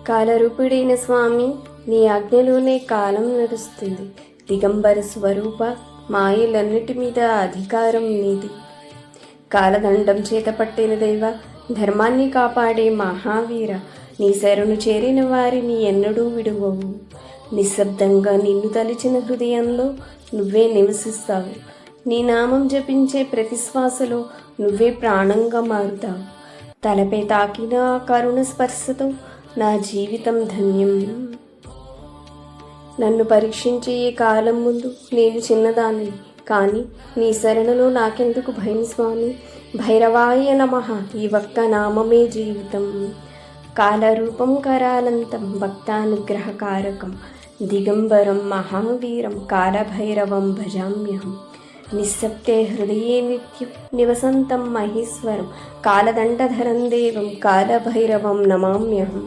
కాలరూపుడైన స్వామి, నీ ఆజ్ఞలోనే కాలం నడుస్తుంది. దిగంబర స్వరూప, మాయలన్నిటి మీద అధికారం నీది. కాలదండం చేత పట్టిన దైవ, ధర్మాన్ని కాపాడే మహావీర, నీ శరణు చేరిన వారిని ఎన్నడూ విడువవు. నిశ్శబ్దంగా నిన్ను తలిచిన హృదయంలో నువ్వే నివసిస్తావు. నీ నామం జపించే ప్రతి శ్వాసలో నువ్వే ప్రాణంగా మారుతావు. తలపై తాకిన ఆ కరుణ స్పర్శతో నా జీవితం ధన్యం. నన్ను పరీక్షించే ఈ కాలం ముందు నేను చిన్నదాన్ని, కానీ నీ శరణలో నాకెందుకు భయం స్వామి. భైరవాయ నమః, ఈ ఒక్క నామమే జీవితం. కాలరూపం కరాలంతం, భక్తానుగ్రహకారకం, దిగంబరం మహావీరం, కాలభైరవం భజామ్యహం. నిశ్శబ్దే హృదయే నిత్యం నివసంతం మహేశ్వరం, కాలదండధరం దేవం, కాలభైరవం నమామ్యహం.